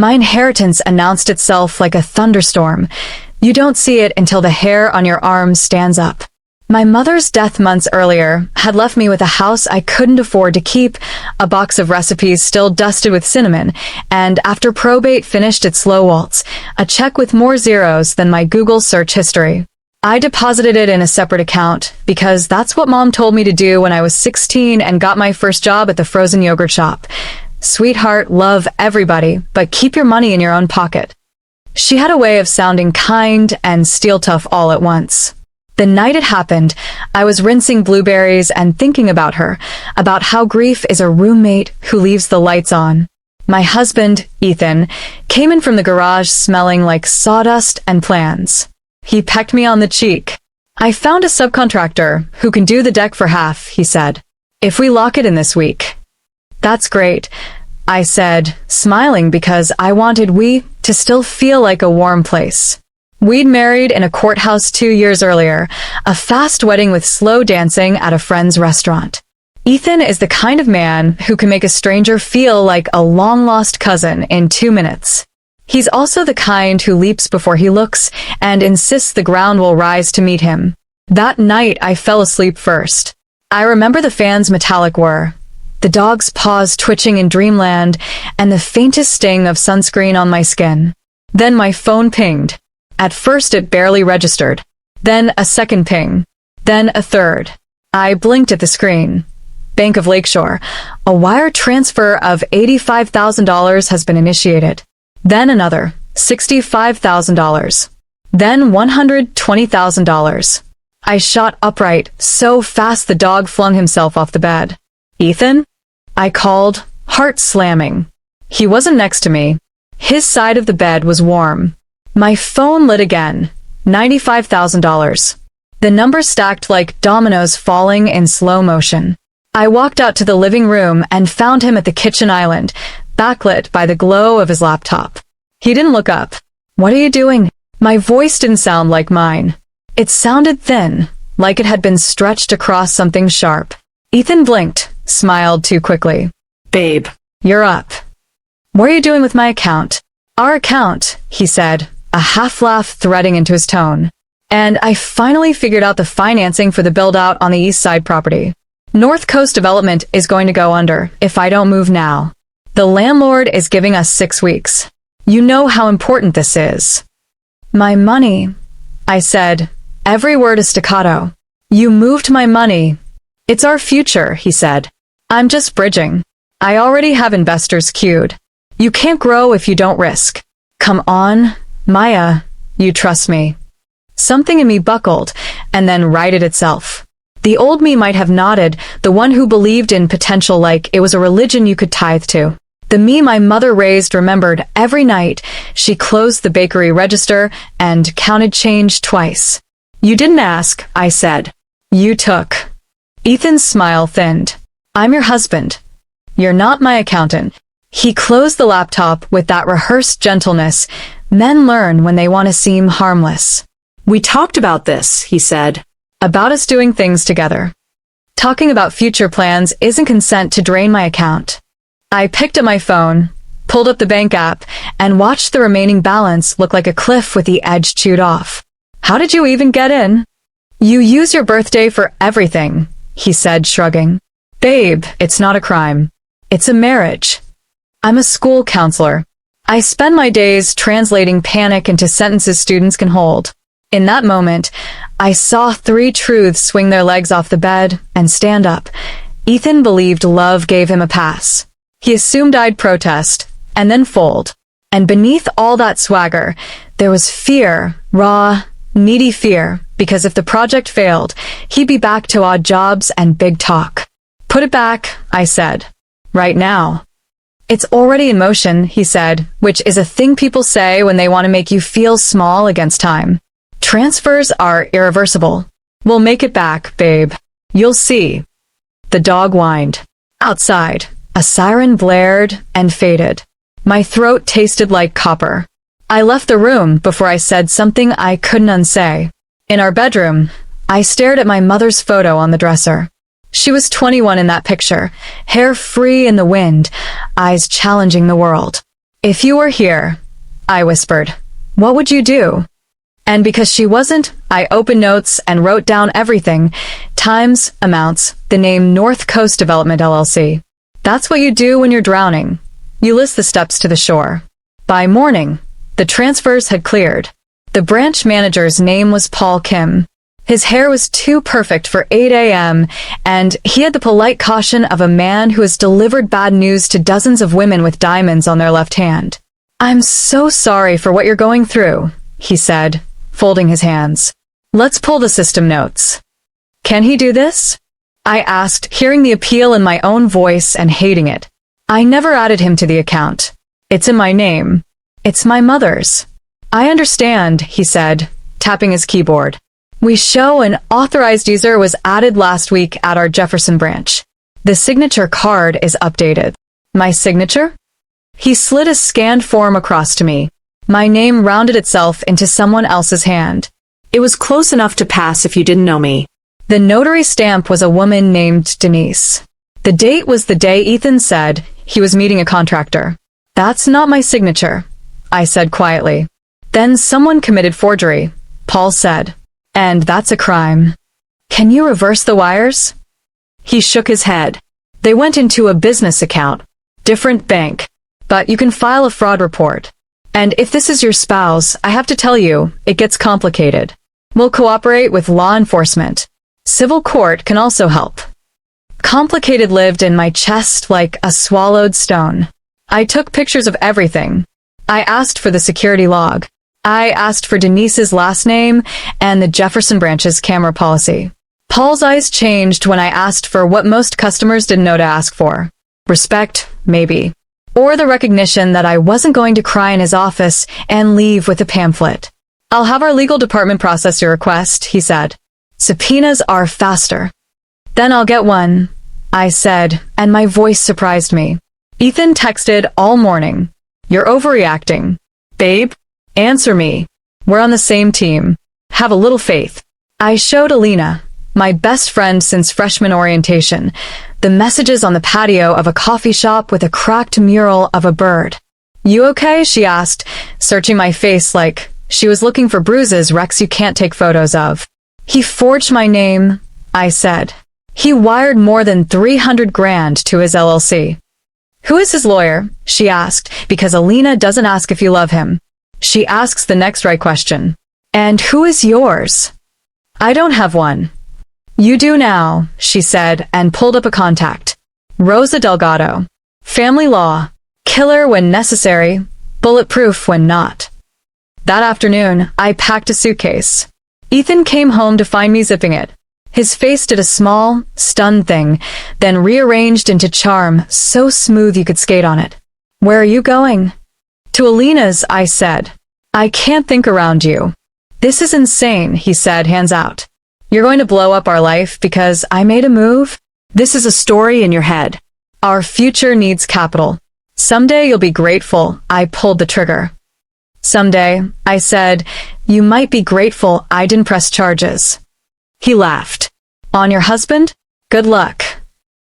My inheritance announced itself like a thunderstorm. You don't see it until the hair on your arms stands up. My mother's death months earlier had left me with a house I couldn't afford to keep, a box of recipes still dusted with cinnamon, and after probate finished its slow waltz, a check with more zeros than my Google search history. I deposited it in a separate account because that's what Mom told me to do when I was 16 and got my first job at the frozen yogurt shop. Sweetheart, love everybody, but keep your money in your own pocket. She had a way of sounding kind and steel tough all at once. The night it happened, I was rinsing blueberries and thinking about her, about how grief is a roommate who leaves the lights on. My husband, Ethan, came in from the garage smelling like sawdust and plans. He pecked me on the cheek. I found a subcontractor who can do the deck for half, he said. If we lock it in this week. That's great, I said, smiling because I wanted we to still feel like a warm place. We'd married in a courthouse 2 years earlier, a fast wedding with slow dancing at a friend's restaurant. Ethan is the kind of man who can make a stranger feel like a long-lost cousin in 2 minutes. He's also the kind who leaps before he looks and insists the ground will rise to meet him. That night, I fell asleep first. I remember the fan's metallic whir, the dog's paws twitching in dreamland, and the faintest sting of sunscreen on my skin. Then my phone pinged. At first it barely registered. Then a second ping. Then a third. I blinked at the screen. Bank of Lakeshore. A wire transfer of $85,000 has been initiated. Then another. $65,000. Then $120,000. I shot upright, so fast the dog flung himself off the bed. Ethan? I called, heart slamming. He wasn't next to me. His side of the bed was warm. My phone lit again. $95,000. The numbers stacked like dominoes falling in slow motion. I walked out to the living room and found him at the kitchen island, backlit by the glow of his laptop. He didn't look up. What are you doing? My voice didn't sound like mine. It sounded thin, like it had been stretched across something sharp. Ethan blinked, smiled too quickly. Babe, you're up. What are you doing with my account? Our account, he said, a half-laugh threading into his tone. And I finally figured out the financing for the build-out on the East Side property. North Coast Development is going to go under if I don't move now. The landlord is giving us 6 weeks. You know how important this is. My money, I said, every word a staccato. You moved my money. It's our future, he said. I'm just bridging. I already have investors queued. You can't grow if you don't risk. Come on, Maya, you trust me. Something in me buckled, and then righted itself. The old me might have nodded, the one who believed in potential like it was a religion you could tithe to. The me my mother raised remembered every night she closed the bakery register and counted change twice. You didn't ask, I said. You took. Ethan's smile thinned. I'm your husband. You're not my accountant. He closed the laptop with that rehearsed gentleness men learn when they want to seem harmless. We talked about this, he said. About us doing things together. Talking about future plans isn't consent to drain my account. I picked up my phone, pulled up the bank app, and watched the remaining balance look like a cliff with the edge chewed off. How did you even get in? You use your birthday for everything, he said, shrugging. Babe, it's not a crime. It's a marriage. I'm a school counselor. I spend my days translating panic into sentences students can hold. In that moment, I saw 3 truths swing their legs off the bed and stand up. Ethan believed love gave him a pass. He assumed I'd protest, and then fold. And beneath all that swagger, there was fear, raw, needy fear, because if the project failed, he'd be back to odd jobs and big talk. Put it back, I said. Right now. It's already in motion, he said, which is a thing people say when they want to make you feel small against time. Transfers are irreversible. We'll make it back, babe. You'll see. The dog whined. Outside, a siren blared and faded. My throat tasted like copper. I left the room before I said something I couldn't unsay. In our bedroom, I stared at my mother's photo on the dresser. She was 21 in that picture, hair free in the wind, eyes challenging the world. If you were here, I whispered, what would you do? And because she wasn't, I opened notes and wrote down everything. Times, amounts, the name North Coast Development LLC. That's what you do when you're drowning. You list the steps to the shore. By morning, the transfers had cleared. The branch manager's name was Paul Kim. His hair was too perfect for 8 a.m., and he had the polite caution of a man who has delivered bad news to dozens of women with diamonds on their left hand. I'm so sorry for what you're going through, he said, folding his hands. Let's pull the system notes. Can he do this? I asked, hearing the appeal in my own voice and hating it. I never added him to the account. It's in my name. It's my mother's. I understand, he said, tapping his keyboard. We show an authorized user was added last week at our Jefferson branch. The signature card is updated. My signature? He slid a scanned form across to me. My name rounded itself into someone else's hand. It was close enough to pass if you didn't know me. The notary stamp was a woman named Denise. The date was the day Ethan said he was meeting a contractor. That's not my signature, I said quietly. Then someone committed forgery, Paul said. And that's a crime. Can you reverse the wires? He shook his head. They went into a business account. Different bank. But you can file a fraud report. And if this is your spouse, I have to tell you, it gets complicated. We'll cooperate with law enforcement. Civil court can also help. Complicated lived in my chest like a swallowed stone. I took pictures of everything. I asked for the security log. I asked for Denise's last name and the Jefferson branch's camera policy. Paul's eyes changed when I asked for what most customers didn't know to ask for. Respect, maybe. Or the recognition that I wasn't going to cry in his office and leave with a pamphlet. I'll have our legal department process your request, he said. Subpoenas are faster. Then I'll get one, I said, and my voice surprised me. Ethan texted all morning. You're overreacting. Babe? Answer me. We're on the same team. Have a little faith. I showed Alina, my best friend since freshman orientation, the messages on the patio of a coffee shop with a cracked mural of a bird. You okay? She asked, searching my face like she was looking for bruises Rex you can't take photos of. He forged my name, I said. He wired more than 300 grand to his LLC. Who is his lawyer? She asked, because Alina doesn't ask if you love him. She asks the next right question. And who is yours? I don't have one. You do now, she said, and pulled up a contact. Rosa Delgado. Family law. Killer when necessary, bulletproof when not. That afternoon, I packed a suitcase. Ethan came home to find me zipping it. His face did a small, stunned thing, then rearranged into charm so smooth you could skate on it. Where are you going? To Alina's, I said. I can't think around you. This is insane, he said, hands out. You're going to blow up our life because I made a move? This is a story in your head. Our future needs capital. Someday you'll be grateful I pulled the trigger. Someday, I said, you might be grateful I didn't press charges. He laughed. On your husband? Good luck.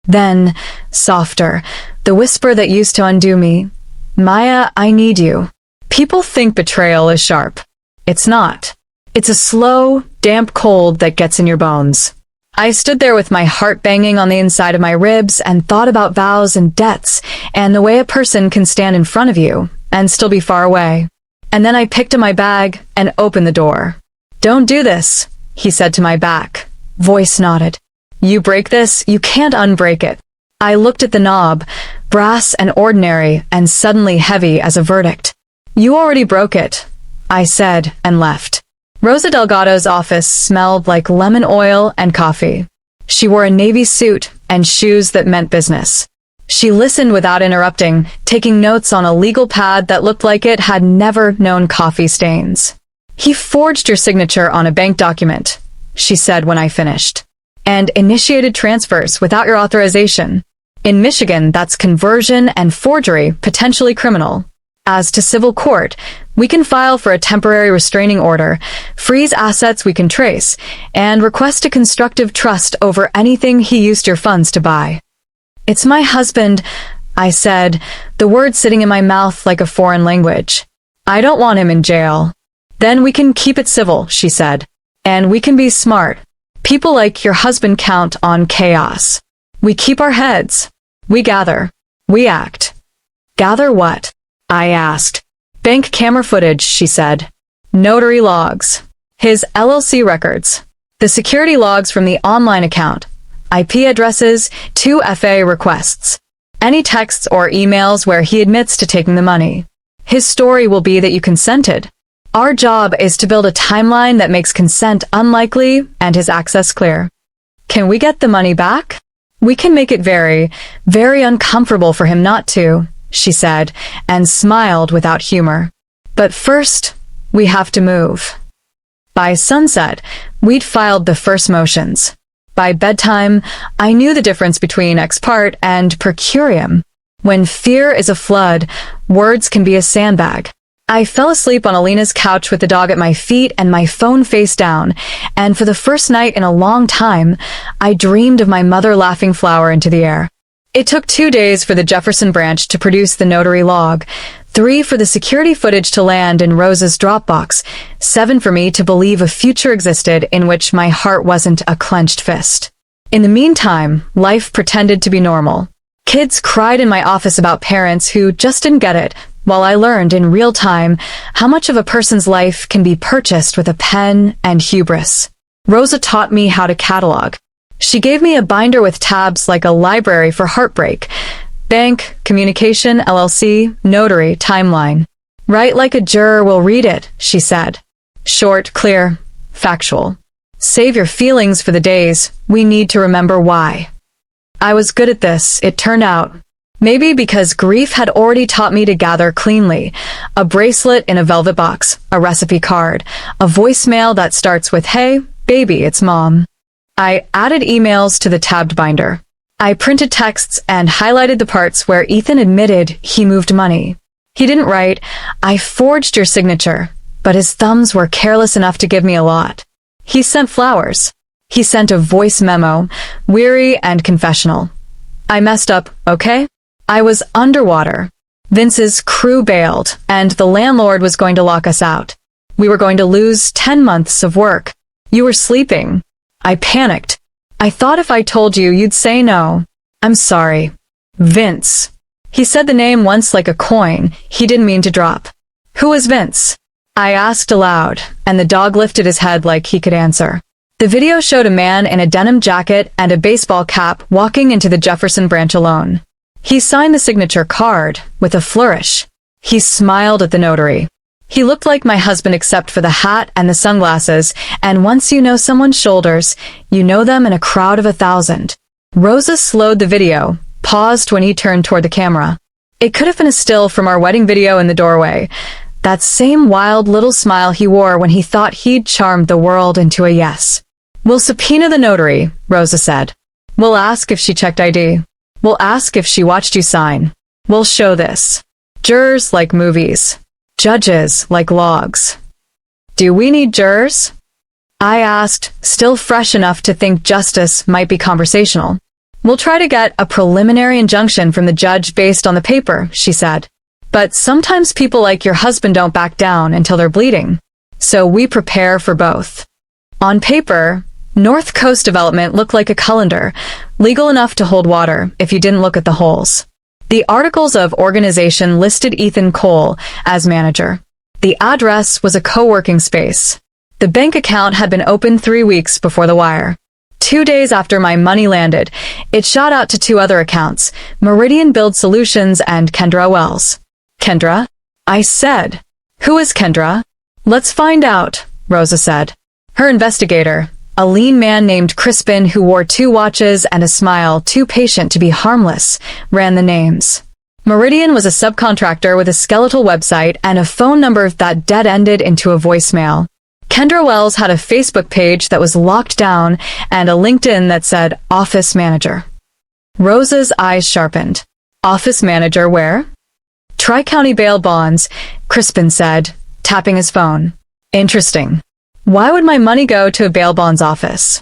Then, softer, the whisper that used to undo me. Maya, I need you. People think betrayal is sharp. It's not. It's a slow, damp cold that gets in your bones. I stood there with my heart banging on the inside of my ribs and thought about vows and debts and the way a person can stand in front of you and still be far away. And then I picked up my bag and opened the door. Don't do this, he said to my back. Voice nodded. You break this, you can't unbreak it. I looked at the knob, brass and ordinary and suddenly heavy as a verdict. You already broke it, I said and left. Rosa Delgado's office smelled like lemon oil and coffee. She wore a navy suit and shoes that meant business. She listened without interrupting, taking notes on a legal pad that looked like it had never known coffee stains. He forged your signature on a bank document, she said when I finished, and initiated transfers without your authorization. In Michigan, that's conversion and forgery, potentially criminal. As to civil court, we can file for a temporary restraining order, freeze assets we can trace, and request a constructive trust over anything he used your funds to buy. It's my husband. I said, the words sitting in my mouth like a foreign language. I don't want him in jail. Then we can keep it civil, she said. And we can be smart. People like your husband count on chaos. We keep our heads. We gather. We act. Gather what? I asked. Bank camera footage, she said. Notary logs. His LLC records. The security logs from the online account. IP addresses, 2 FA requests. Any texts or emails where he admits to taking the money. His story will be that you consented. Our job is to build a timeline that makes consent unlikely and his access clear. Can we get the money back? We can make it very, very uncomfortable for him not to, she said, and smiled without humor. But first, we have to move. By sunset, we'd filed the first motions. By bedtime, I knew the difference between ex parte and per curiam. When fear is a flood, words can be a sandbag. I fell asleep on Alina's couch with the dog at my feet and my phone face down, and for the first night in a long time, I dreamed of my mother laughing flour into the air. It took 2 days for the Jefferson branch to produce the notary log, 3 for the security footage to land in Rose's Dropbox, 7 for me to believe a future existed in which my heart wasn't a clenched fist. In the meantime, life pretended to be normal. Kids cried in my office about parents who just didn't get it, while I learned in real time how much of a person's life can be purchased with a pen and hubris. Rosa taught me how to catalog. She gave me a binder with tabs like a library for heartbreak. Bank, communication, LLC, notary, timeline. Write like a juror will read it, she said. Short, clear, factual. Save your feelings for the days we need to remember why. I was good at this, it turned out. Maybe because grief had already taught me to gather cleanly. A bracelet in a velvet box, a recipe card, a voicemail that starts with, "Hey, baby, it's mom." I added emails to the tabbed binder. I printed texts and highlighted the parts where Ethan admitted he moved money. He didn't write, "I forged your signature," but his thumbs were careless enough to give me a lot. He sent flowers. He sent a voice memo, weary and confessional. I messed up, okay? I was underwater. Vince's crew bailed, and the landlord was going to lock us out. We were going to lose 10 months of work. You were sleeping. I panicked. I thought if I told you, you'd say no. I'm sorry. Vince. He said the name once like a coin he didn't mean to drop. Who was Vince? I asked aloud, and the dog lifted his head like he could answer. The video showed a man in a denim jacket and a baseball cap walking into the Jefferson branch alone. He signed the signature card with a flourish. He smiled at the notary. He looked like my husband except for the hat and the sunglasses, and once you know someone's shoulders, you know them in a crowd of 1,000. Rosa slowed the video, paused when he turned toward the camera. It could have been a still from our wedding video in the doorway. That same wild little smile he wore when he thought he'd charmed the world into a yes. We'll subpoena the notary, Rosa said. We'll ask if she checked ID. We'll ask if she watched you sign. We'll show this. Jurors like movies. Judges like logs. Do we need jurors? I asked, still fresh enough to think justice might be conversational. We'll try to get a preliminary injunction from the judge based on the paper, she said. But sometimes people like your husband don't back down until they're bleeding. So we prepare for both. On paper, North Coast Development looked like a colander, legal enough to hold water if you didn't look at the holes. The articles of organization listed Ethan Cole as manager. The address was a co-working space. The bank account had been opened 3 weeks before the wire. 2 days after my money landed, it shot out to 2 other accounts, Meridian Build Solutions and Kendra Wells. Kendra? I said. Who is Kendra? Let's find out, Rosa said. Her investigator, a lean man named Crispin who wore 2 watches and a smile too patient to be harmless, ran the names. Meridian was a subcontractor with a skeletal website and a phone number that dead-ended into a voicemail. Kendra Wells had a Facebook page that was locked down and a LinkedIn that said Office Manager. Rosa's eyes sharpened. Office Manager where? Tri-County Bail Bonds, Crispin said, tapping his phone. Interesting. Why would my money go to a bail bonds office?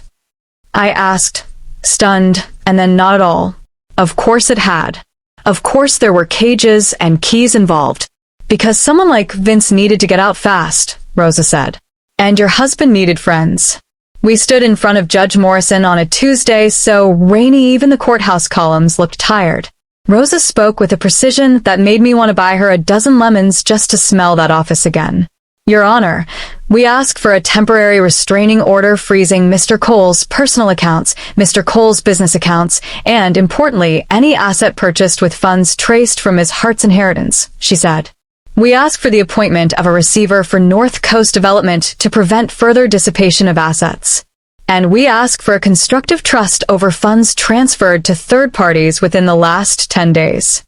I asked, stunned, and then not at all. Of course it had. Of course there were cages and keys involved. Because someone like Vince needed to get out fast, Rosa said. And your husband needed friends. We stood in front of Judge Morrison on a Tuesday, so rainy even the courthouse columns looked tired. Rosa spoke with a precision that made me want to buy her a dozen lemons just to smell that office again. Your Honor, we ask for a temporary restraining order freezing Mr. Cole's personal accounts, Mr. Cole's business accounts, and, importantly, any asset purchased with funds traced from Ms. Hart's inheritance, she said. We ask for the appointment of a receiver for North Coast Development to prevent further dissipation of assets. And we ask for a constructive trust over funds transferred to third parties within the last 10 days.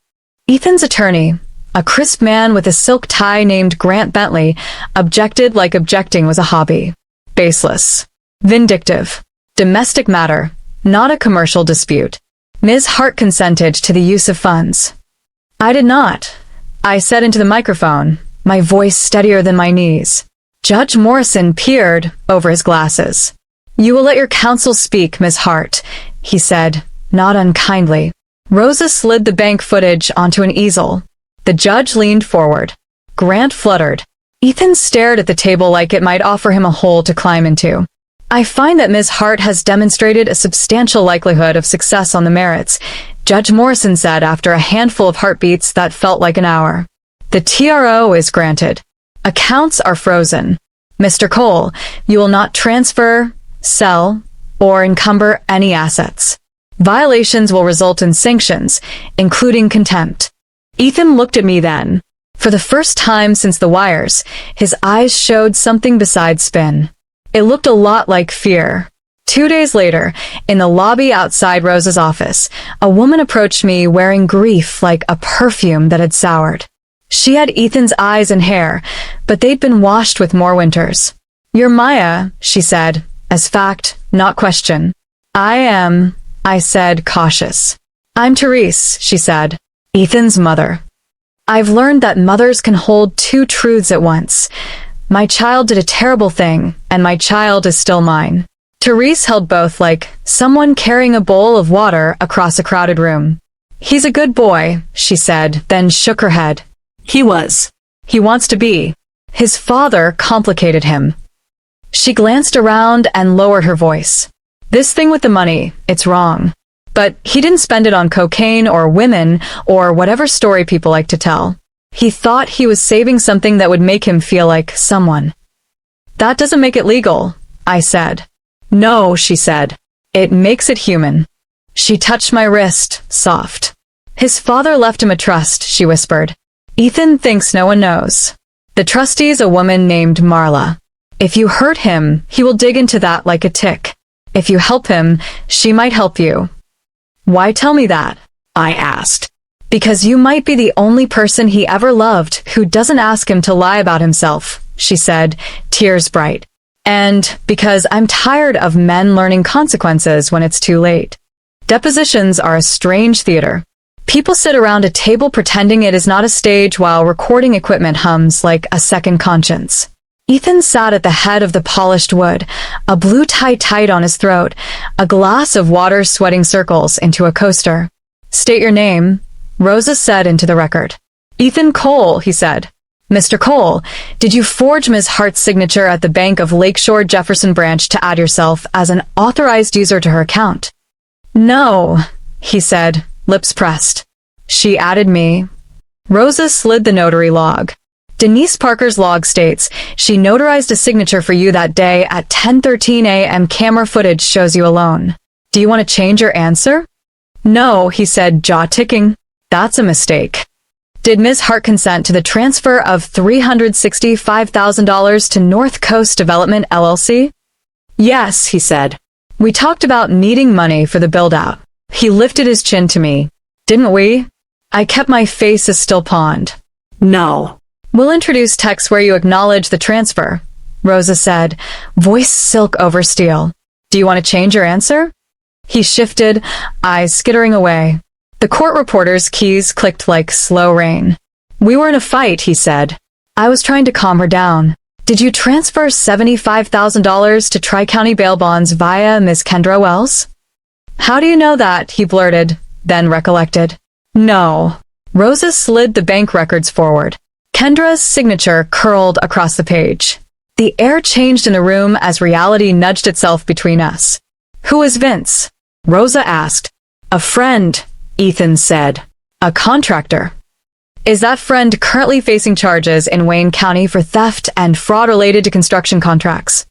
Ethan's attorney, a crisp man with a silk tie named Grant Bentley, objected like objecting was a hobby. Baseless. Vindictive. Domestic matter, not a commercial dispute. Ms. Hart consented to the use of funds. I did not. I said into the microphone, my voice steadier than my knees. Judge Morrison peered over his glasses. You will let your counsel speak, Ms. Hart, he said, not unkindly. Rosa slid the bank footage onto an easel. The judge leaned forward. Grant fluttered. Ethan stared at the table like it might offer him a hole to climb into. I find that Ms. Hart has demonstrated a substantial likelihood of success on the merits, Judge Morrison said after a handful of heartbeats that felt like an hour. The TRO is granted. Accounts are frozen. Mr. Cole, you will not transfer, sell, or encumber any assets. Violations will result in sanctions, including contempt. Ethan looked at me then. For the first time since the wires, his eyes showed something besides spin. It looked a lot like fear. 2 days later, in the lobby outside Rosa's office, a woman approached me wearing grief like a perfume that had soured. She had Ethan's eyes and hair, but they'd been washed with more winters. You're Maya, she said, as fact, not question. I am, I said, cautious. I'm Therese, she said, Ethan's mother. I've learned that mothers can hold two truths at once. My child did a terrible thing, and my child is still mine. Therese held both like someone carrying a bowl of water across a crowded room. He's a good boy, she said, then shook her head. He was. He wants to be. His father complicated him. She glanced around and lowered her voice. This thing with the money, it's wrong. But he didn't spend it on cocaine or women or whatever story people like to tell. He thought he was saving something that would make him feel like someone. That doesn't make it legal, I said. No, she said. It makes it human. She touched my wrist, soft. His father left him a trust, she whispered. Ethan thinks no one knows. The trustee's a woman named Marla. If you hurt him, he will dig into that like a tick. If you help him, she might help you. Why tell me that? I asked. Because you might be the only person he ever loved who doesn't ask him to lie about himself, she said, tears bright. And because I'm tired of men learning consequences when it's too late. Depositions are a strange theater. People sit around a table pretending it is not a stage while recording equipment hums like a second conscience. Ethan sat at the head of the polished wood, a blue tie tight on his throat, a glass of water sweating circles into a coaster. State your name, Rosa said into the record. Ethan Cole, he said. Mr. Cole, did you forge Ms. Hart's signature at the Bank of Lakeshore Jefferson Branch to add yourself as an authorized user to her account? No, he said, lips pressed. She added me. Rosa slid the notary log. Denise Parker's log states, she notarized a signature for you that day at 10:13 a.m. Camera footage shows you alone. Do you want to change your answer? No, he said, jaw ticking. That's a mistake. Did Ms. Hart consent to the transfer of $365,000 to North Coast Development, LLC? Yes, he said. We talked about needing money for the build-out. He lifted his chin to me. Didn't we? I kept my face a still pond. No. We'll introduce text where you acknowledge the transfer, Rosa said, voice silk over steel. Do you want to change your answer? He shifted, eyes skittering away. The court reporter's keys clicked like slow rain. We were in a fight, he said. I was trying to calm her down. Did you transfer $75,000 to Tri-County bail bonds via Ms. Kendra Wells? How do you know that? He blurted, then recollected. No. Rosa slid the bank records forward. Kendra's signature curled across the page. The air changed in the room as reality nudged itself between us. Who is Vince? Rosa asked. A friend, Ethan said. A contractor. Is that friend currently facing charges in Wayne County for theft and fraud related to construction contracts?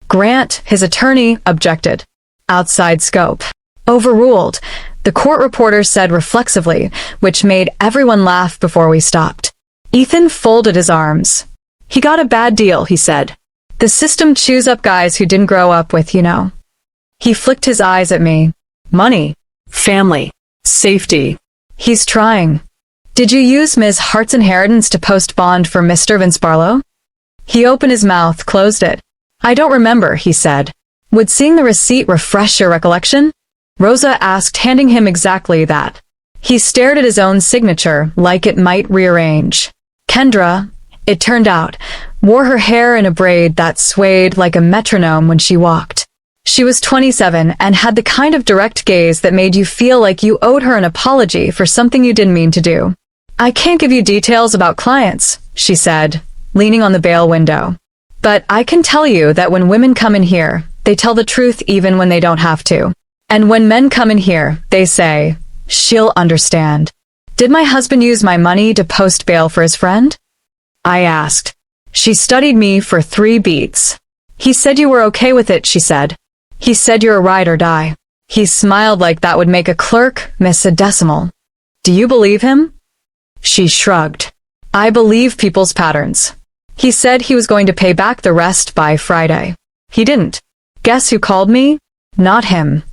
Grant, his attorney, objected. Outside scope. Overruled, the court reporter said reflexively, which made everyone laugh before we stopped. Ethan folded his arms. He got a bad deal, he said. The system chews up guys who didn't grow up with, you know. He flicked his eyes at me. Money. Family. Safety. He's trying. Did you use Ms. Hart's inheritance to post bond for Mr. Vince Barlow? He opened his mouth, closed it. I don't remember, he said. Would seeing the receipt refresh your recollection? Rosa asked, handing him exactly that. He stared at his own signature, like it might rearrange. Kendra, it turned out, wore her hair in a braid that swayed like a metronome when she walked. She was 27 and had the kind of direct gaze that made you feel like you owed her an apology for something you didn't mean to do. I can't give you details about clients, she said, leaning on the bail window. But I can tell you that when women come in here, they tell the truth even when they don't have to. And when men come in here, they say, she'll understand. Did my husband use my money to post bail for his friend? I asked. She studied me for 3 beats. He said you were okay with it, she said. He said you're a ride or die. He smiled like that would make a clerk miss a decimal. Do you believe him? She shrugged. I believe people's patterns. He said he was going to pay back the rest by Friday. He didn't. Guess who called me? Not him.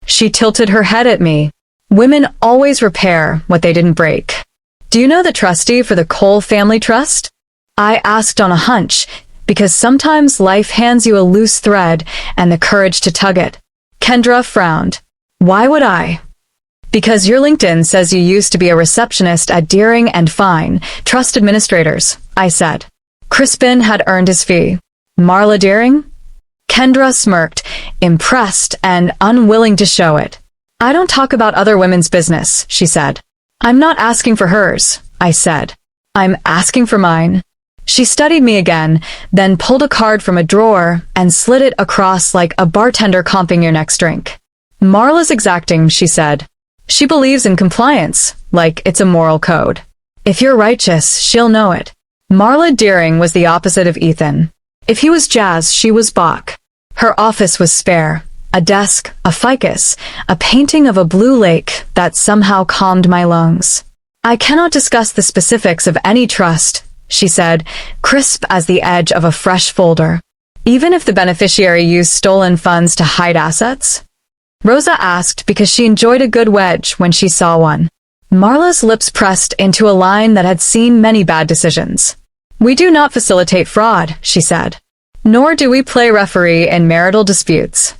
She tilted her head at me. Women always repair what they didn't break. Do you know the trustee for the Cole Family Trust? I asked on a hunch, because sometimes life hands you a loose thread and the courage to tug it. Kendra frowned. Why would I? Because your LinkedIn says you used to be a receptionist at Deering and Fine, Trust Administrators, I said. Crispin had earned his fee. Marla Deering? Kendra smirked, impressed and unwilling to show it. I don't talk about other women's business, she said. I'm not asking for hers, I said. I'm asking for mine. She studied me again, then pulled a card from a drawer and slid it across like a bartender comping your next drink. Marla's exacting, she said. She believes in compliance, like it's a moral code. If you're righteous, she'll know it. Marla Deering was the opposite of Ethan. If he was jazz, she was Bach. Her office was spare. A desk, a ficus, a painting of a blue lake that somehow calmed my lungs. I cannot discuss the specifics of any trust, she said, crisp as the edge of a fresh folder. Even if the beneficiary used stolen funds to hide assets? Rosa asked because she enjoyed a good wedge when she saw one. Marla's lips pressed into a line that had seen many bad decisions. We do not facilitate fraud, she said. Nor do we play referee in marital disputes.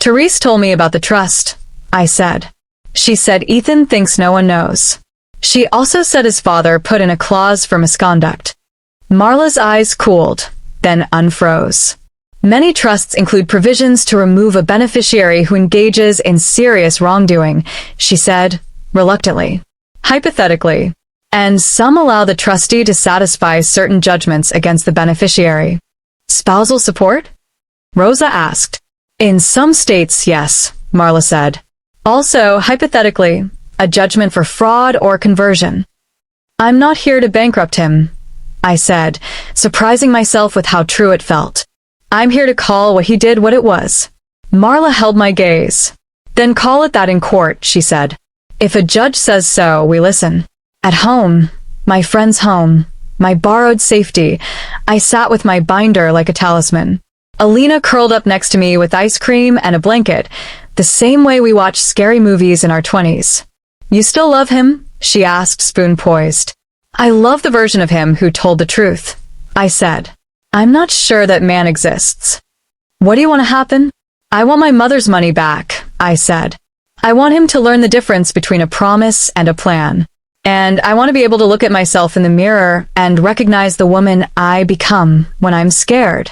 Therese told me about the trust, I said. She said Ethan thinks no one knows. She also said his father put in a clause for misconduct. Marla's eyes cooled, then unfroze. Many trusts include provisions to remove a beneficiary who engages in serious wrongdoing, she said, reluctantly. Hypothetically. And some allow the trustee to satisfy certain judgments against the beneficiary. Spousal support? Rosa asked. In some states, yes, Marla said. Also, hypothetically, a judgment for fraud or conversion. I'm not here to bankrupt him, I said, surprising myself with how true it felt. I'm here to call what he did what it was. Marla held my gaze. Then call it that in court, she said. If a judge says so, we listen. At home, my friend's home, my borrowed safety, I sat with my binder like a talisman. Alina curled up next to me with ice cream and a blanket, the same way we watched scary movies in our 20s. You still love him? She asked, spoon poised. I love the version of him who told the truth, I said. I'm not sure that man exists. What do you want to happen? I want my mother's money back, I said. I want him to learn the difference between a promise and a plan. And I want to be able to look at myself in the mirror and recognize the woman I become when I'm scared.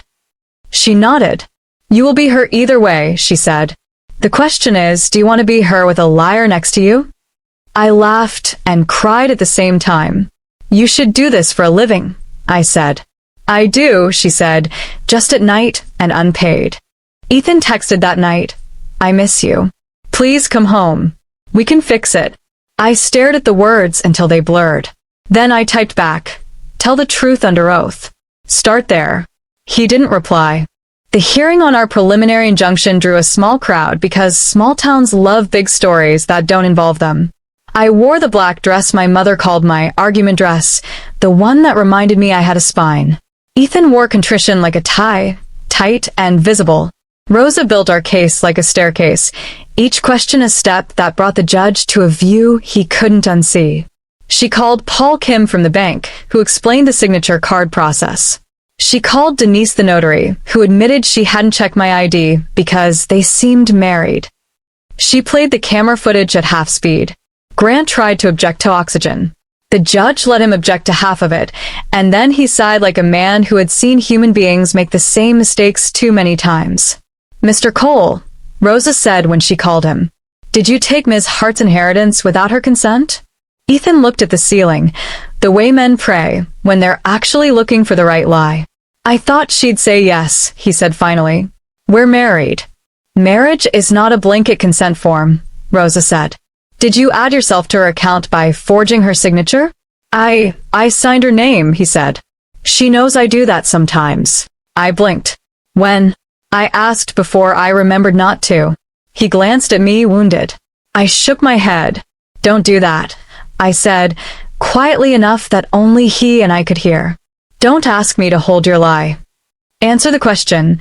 She nodded. You will be her either way, she said. The question is, do you want to be her with a liar next to you? I laughed and cried at the same time. You should do this for a living, I said. I do, she said, just at night and unpaid. Ethan texted that night. I miss you. Please come home. We can fix it. I stared at the words until they blurred. Then I typed back, tell the truth under oath. Start there. He didn't reply. The hearing on our preliminary injunction drew a small crowd because small towns love big stories that don't involve them. I wore the black dress my mother called my argument dress, the one that reminded me I had a spine. Ethan wore contrition like a tie, tight and visible. Rosa built our case like a staircase, each question a step that brought the judge to a view he couldn't unsee. She called Paul Kim from the bank, who explained the signature card process. She called Denise the notary, who admitted she hadn't checked my ID because they seemed married. She played the camera footage at half speed. Grant tried to object to oxygen. The judge let him object to half of it, and then he sighed like a man who had seen human beings make the same mistakes too many times. Mr. Cole, Rosa said when she called him. Did you take Ms. Hart's inheritance without her consent? Ethan looked at the ceiling, the way men pray when they're actually looking for the right lie. I thought she'd say yes, he said finally. We're married. Marriage is not a blanket consent form, Rosa said. Did you add yourself to her account by forging her signature? I signed her name, he said. She knows I do that sometimes. I blinked. When? I asked before I remembered not to. He glanced at me, wounded. I shook my head. Don't do that, I said, quietly enough that only he and I could hear. Don't ask me to hold your lie. Answer the question,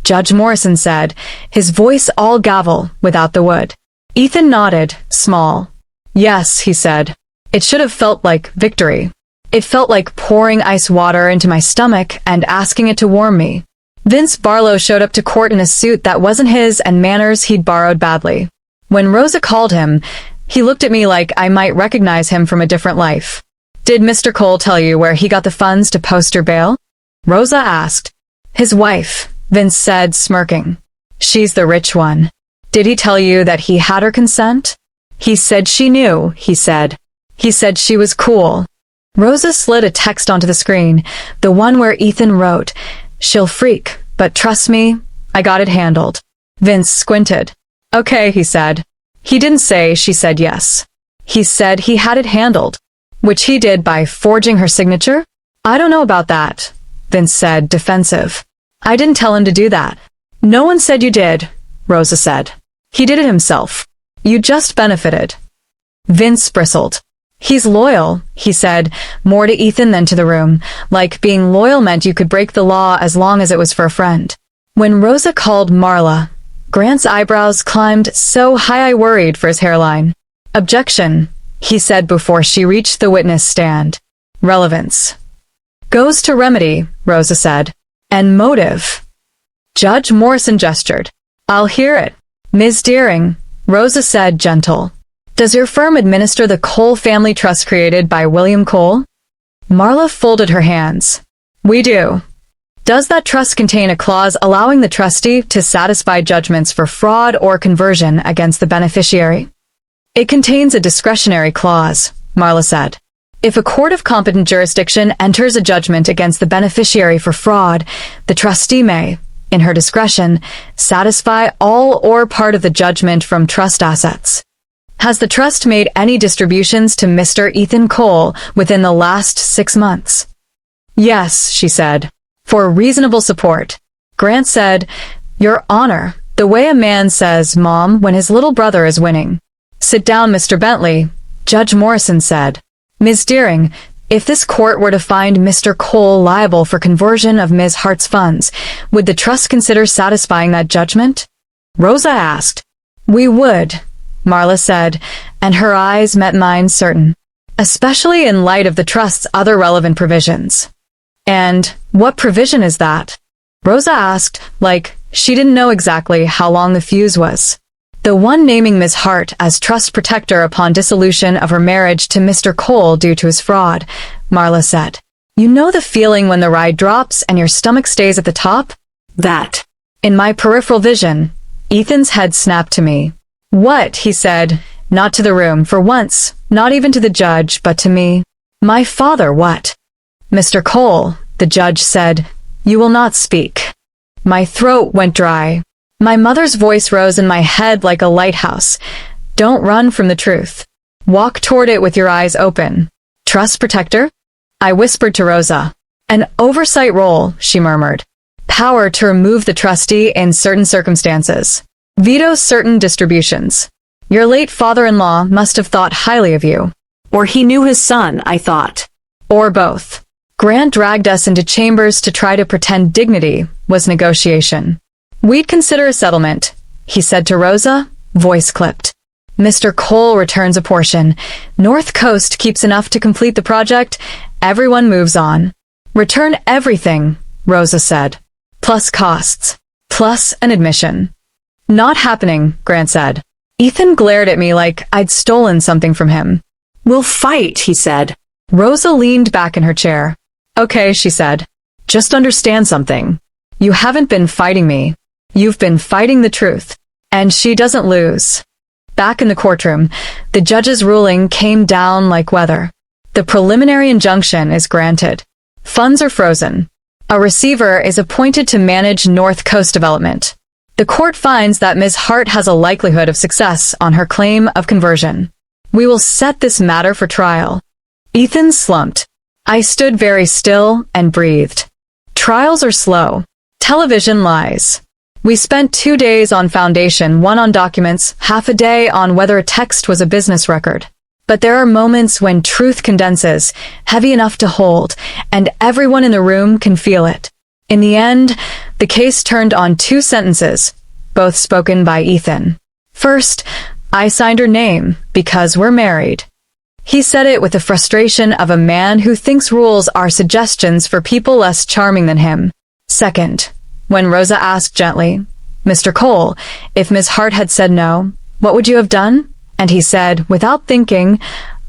Judge Morrison said, his voice all gavel without the wood. Ethan nodded, small. Yes, he said. It should have felt like victory. It felt like pouring ice water into my stomach and asking it to warm me. Vince Barlow showed up to court in a suit that wasn't his and manners he'd borrowed badly. When Rosa called him, he looked at me like I might recognize him from a different life. Did Mr. Cole tell you where he got the funds to post your bail? Rosa asked. His wife, Vince said, smirking. She's the rich one. Did he tell you that he had her consent? He said she knew, he said. He said she was cool. Rosa slid a text onto the screen, the one where Ethan wrote, She'll freak, but trust me, I got it handled. Vince squinted. Okay, he said. He didn't say she said yes. He said he had it handled. Which he did by forging her signature? I don't know about that, Vince said, defensive. I didn't tell him to do that. No one said you did, Rosa said. He did it himself. You just benefited. Vince bristled. He's loyal, he said, more to Ethan than to the room, like being loyal meant you could break the law as long as it was for a friend. When Rosa called Marla, Grant's eyebrows climbed so high I worried for his hairline. Objection, he said before she reached the witness stand. Relevance. Goes to remedy, Rosa said. And motive. Judge Morrison gestured. I'll hear it. Ms. Deering, Rosa said, gentle. Does your firm administer the Cole family trust created by William Cole? Marla folded her hands. We do. Does that trust contain a clause allowing the trustee to satisfy judgments for fraud or conversion against the beneficiary? It contains a discretionary clause, Marla said. If a court of competent jurisdiction enters a judgment against the beneficiary for fraud, the trustee may, in her discretion, satisfy all or part of the judgment from trust assets. Has the trust made any distributions to Mr. Ethan Cole within the last 6 months? Yes, she said. For reasonable support. Grant said, Your Honor, the way a man says, Mom, when his little brother is winning. Sit down, Mr. Bentley, Judge Morrison said. Ms. Deering, if this court were to find Mr. Cole liable for conversion of Ms. Hart's funds, would the trust consider satisfying that judgment? Rosa asked. We would, Marla said, and her eyes met mine certain. Especially in light of the trust's other relevant provisions. And what provision is that? Rosa asked, like she didn't know exactly how long the fuse was. The one naming Ms. Hart as trust protector upon dissolution of her marriage to Mr. Cole due to his fraud, Marla said. You know the feeling when the ride drops and your stomach stays at the top? That. In my peripheral vision, Ethan's head snapped to me. What, he said, Not to the room, for once, not even to the judge, but to me. My father, what? Mr. Cole, the judge said, you will not speak. My throat went dry. My mother's voice rose in my head like a lighthouse. Don't run from the truth. Walk toward it with your eyes open. Trust protector? I whispered to Rosa. An oversight role, she murmured. Power to remove the trustee in certain circumstances. Veto certain distributions. Your late father-in-law must have thought highly of you. Or he knew his son, I thought. Or both. Grant dragged us into chambers to try to pretend dignity was negotiation. We'd consider a settlement, he said to Rosa, voice clipped. Mr. Cole returns a portion. North Coast keeps enough to complete the project. Everyone moves on. Return everything, Rosa said. Plus costs. Plus an admission. Not happening, Grant said. Ethan glared at me like I'd stolen something from him. We'll fight, he said. Rosa leaned back in her chair. Okay, she said. Just understand something. You haven't been fighting me. You've been fighting the truth. And she doesn't lose. Back in the courtroom, the judge's ruling came down like weather. The preliminary injunction is granted. Funds are frozen. A receiver is appointed to manage North Coast development. The court finds that Ms. Hart has a likelihood of success on her claim of conversion. We will set this matter for trial. Ethan slumped. I stood very still and breathed. Trials are slow. Television lies. We spent 2 days on foundation, 1 on documents, half a day on whether a text was a business record. But there are moments when truth condenses, heavy enough to hold, and everyone in the room can feel it. In the end, the case turned on 2 sentences, both spoken by Ethan. First, I signed her name because we're married. He said it with the frustration of a man who thinks rules are suggestions for people less charming than him. Second, when Rosa asked gently, Mr. Cole, if Ms. Hart had said no, what would you have done? And he said, without thinking,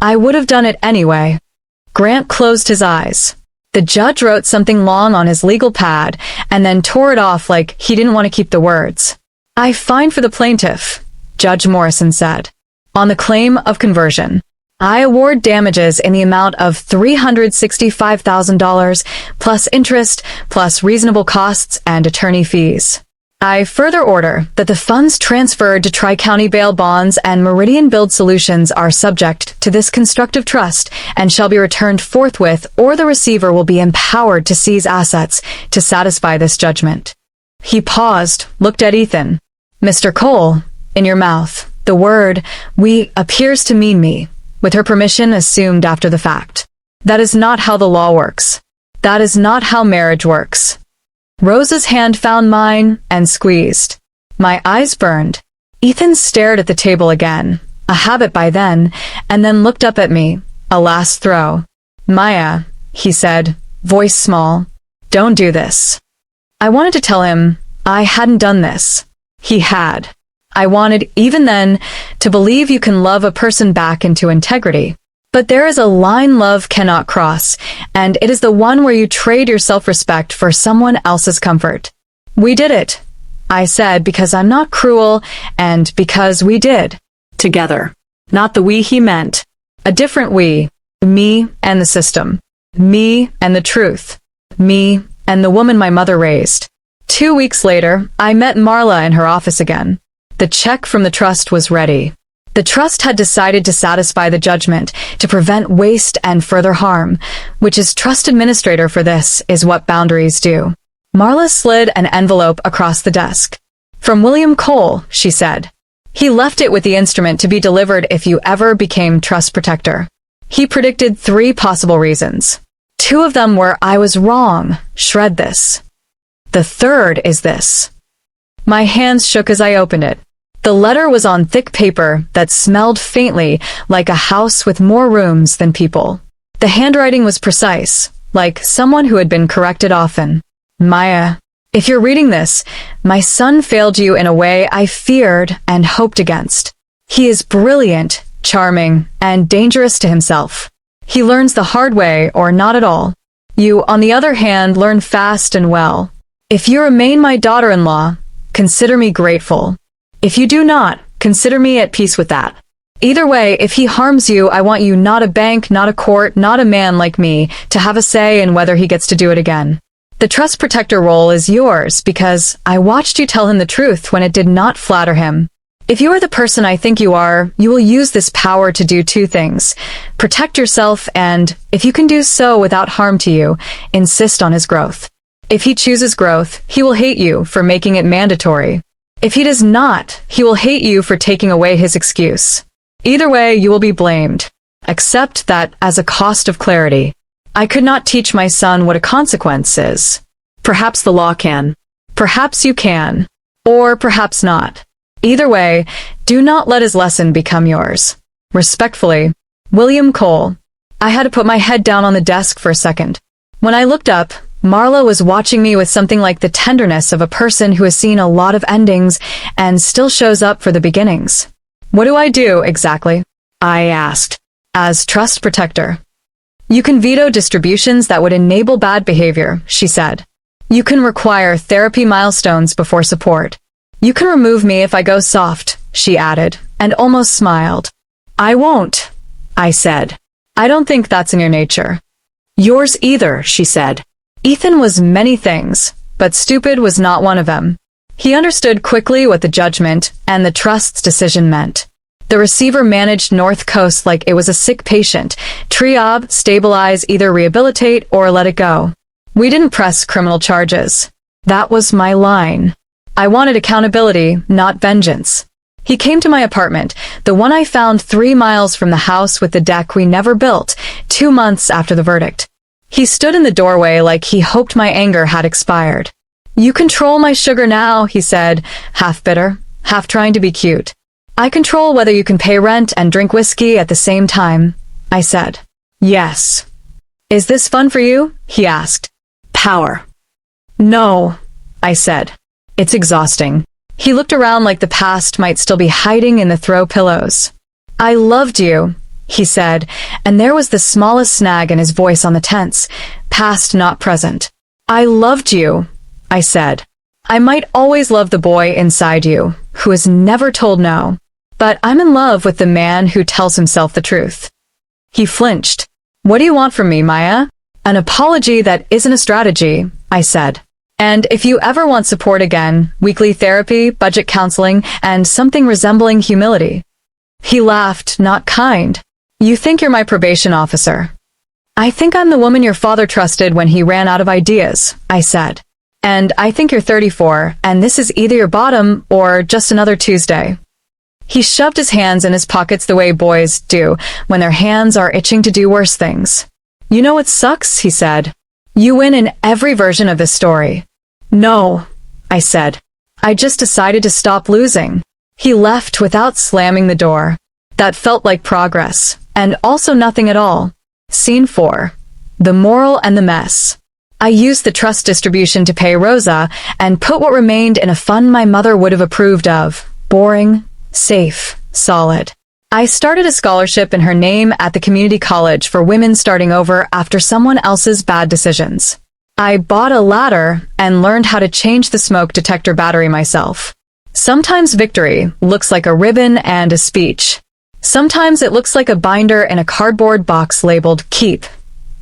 I would have done it anyway. Grant closed his eyes. The judge wrote something long on his legal pad and then tore it off like he didn't want to keep the words. I find for the plaintiff, Judge Morrison said. On the claim of conversion, I award damages in the amount of $365,000 plus interest plus reasonable costs and attorney fees. I further order that the funds transferred to Tri-County Bail Bonds and Meridian Build Solutions are subject to this constructive trust and shall be returned forthwith, or the receiver will be empowered to seize assets to satisfy this judgment. He paused, looked at Ethan. Mr. Cole, in your mouth, the word, we, appears to mean me, with her permission assumed after the fact. That is not how the law works. That is not how marriage works. Rosa's hand found mine and squeezed. My eyes burned. Ethan stared at the table again, a habit by then, and then looked up at me, a last throw. Maya, he said, voice small, don't do this. I wanted to tell him I hadn't done this. He had. I wanted, even then, to believe you can love a person back into integrity. But there is a line love cannot cross, and it is the one where you trade your self-respect for someone else's comfort. We did it, I said, because I'm not cruel, and because we did. Together. Not the we he meant. A different we. Me and the system. Me and the truth. Me and the woman my mother raised. 2 weeks later, I met Marla in her office again. The check from the trust was ready. The trust had decided to satisfy the judgment to prevent waste and further harm, which as trust administrator for this is what boundaries do. Marla slid an envelope across the desk. From William Cole, she said. He left it with the instrument to be delivered if you ever became trust protector. He predicted 3 possible reasons. 2 of them were I was wrong, shred this. The third is this. My hands shook as I opened it. The letter was on thick paper that smelled faintly like a house with more rooms than people. The handwriting was precise, like someone who had been corrected often. Maya, if you're reading this, my son failed you in a way I feared and hoped against. He is brilliant, charming, and dangerous to himself. He learns the hard way or not at all. You, on the other hand, learn fast and well. If you remain my daughter-in-law, consider me grateful. If you do not, consider me at peace with that. Either way, if he harms you, I want you, not a bank, not a court, not a man like me, to have a say in whether he gets to do it again. The trust protector role is yours because I watched you tell him the truth when it did not flatter him. If you are the person I think you are, you will use this power to do two things. Protect yourself and, if you can do so without harm to you, insist on his growth. If he chooses growth, he will hate you for making it mandatory. If he does not, he will hate you for taking away his excuse. Either way, you will be blamed. Accept that as a cost of clarity. I could not teach my son what a consequence is. Perhaps the law can. Perhaps you can. Or perhaps not. Either way, do not let his lesson become yours. Respectfully, William Cole. I had to put my head down on the desk for a second. When I looked up, Marla was watching me with something like the tenderness of a person who has seen a lot of endings and still shows up for the beginnings. What do I do, exactly? I asked. As trust protector. You can veto distributions that would enable bad behavior, she said. You can require therapy milestones before support. You can remove me if I go soft, she added, and almost smiled. I won't, I said. I don't think that's in your nature. Yours either, she said. Ethan was many things, but stupid was not one of them. He understood quickly what the judgment and the trust's decision meant. The receiver managed North Coast like it was a sick patient. Triage, stabilize, either rehabilitate or let it go. We didn't press criminal charges. That was my line. I wanted accountability, not vengeance. He came to my apartment, the one I found 3 miles from the house with the deck we never built, 2 months after the verdict. He stood in the doorway like he hoped my anger had expired. You control my sugar now, he said, half bitter, half trying to be cute. I control whether you can pay rent and drink whiskey at the same time, I said. Yes. Is this fun for you? He asked. Power. No, I said. It's exhausting. He looked around like the past might still be hiding in the throw pillows. I loved you, he said, and there was the smallest snag in his voice on the tense, past not present. I loved you, I said. I might always love the boy inside you, who has never told no. But I'm in love with the man who tells himself the truth. He flinched. What do you want from me, Maya? An apology that isn't a strategy, I said. And if you ever want support again, weekly therapy, budget counseling, and something resembling humility. He laughed, not kind. You think you're my probation officer. I think I'm the woman your father trusted when he ran out of ideas, I said. And I think you're 34, and this is either your bottom or just another Tuesday. He shoved his hands in his pockets the way boys do when their hands are itching to do worse things. You know what sucks, he said. You win in every version of this story. No, I said. I just decided to stop losing. He left without slamming the door. That felt like progress, and also nothing at all. Scene 4. The moral and the mess. I used the trust distribution to pay Rosa and put what remained in a fund my mother would have approved of. Boring. Safe, solid. I started a scholarship in her name at the community college for women starting over after someone else's bad decisions. I bought a ladder and learned how to change the smoke detector battery myself. Sometimes victory looks like a ribbon and a speech. Sometimes it looks like a binder in a cardboard box labeled Keep.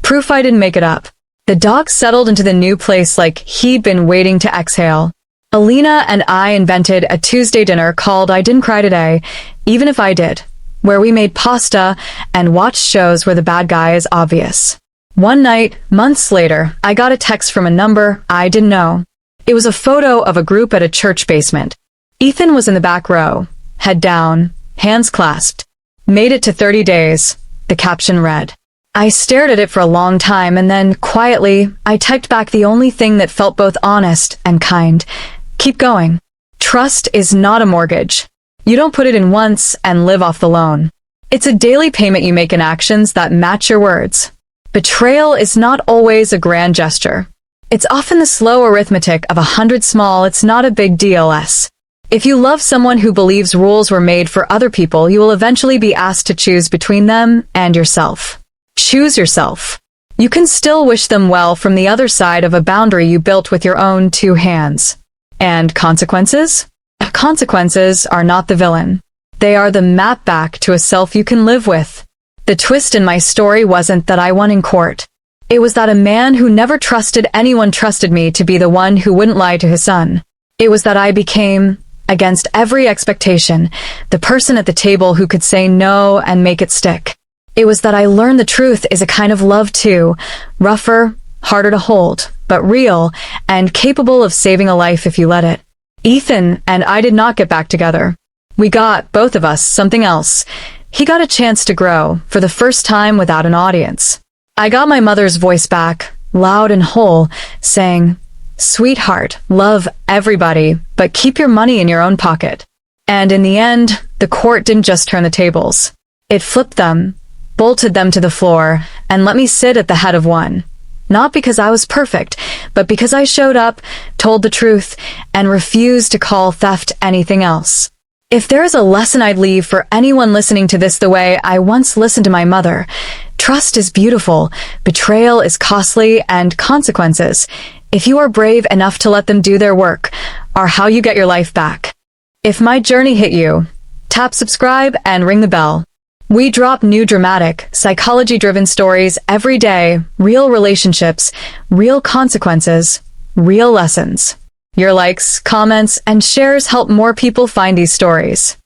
Proof I didn't make it up. The dog settled into the new place like he'd been waiting to exhale. Alina and I invented a Tuesday dinner called I Didn't Cry Today, Even If I Did, where we made pasta and watched shows where the bad guy is obvious. One night, months later, I got a text from a number I didn't know. It was a photo of a group at a church basement. Ethan was in the back row, head down, hands clasped. Made it to 30 days, the caption read. I stared at it for a long time and then, quietly, I typed back the only thing that felt both honest and kind. Keep going. Trust is not a mortgage. You don't put it in once and live off the loan. It's a daily payment you make in actions that match your words. Betrayal is not always a grand gesture. It's often the slow arithmetic of 100 small it's not a big deal-less. If you love someone who believes rules were made for other people, you will eventually be asked to choose between them and yourself. Choose yourself. You can still wish them well from the other side of a boundary you built with your own 2 hands. And consequences? Consequences are not the villain. They are the map back to a self you can live with. The twist in my story wasn't that I won in court. It was that a man who never trusted anyone trusted me to be the one who wouldn't lie to his son. It was that I became, against every expectation, the person at the table who could say no and make it stick. It was that I learned the truth is a kind of love too, rougher, harder to hold, but real, and capable of saving a life if you let it. Ethan and I did not get back together. We got, both of us, something else. He got a chance to grow, for the first time without an audience. I got my mother's voice back, loud and whole, saying, "Sweetheart, love everybody, but keep your money in your own pocket." And in the end, the court didn't just turn the tables. It flipped them, bolted them to the floor, and let me sit at the head of one. Not because I was perfect, but because I showed up, told the truth, and refused to call theft anything else. If there is a lesson I'd leave for anyone listening to this the way I once listened to my mother, trust is beautiful, betrayal is costly, and consequences, if you are brave enough to let them do their work, are how you get your life back. If my journey hit you, tap subscribe and ring the bell. We drop new dramatic, psychology-driven stories every day, real relationships, real consequences, real lessons. Your likes, comments, and shares help more people find these stories.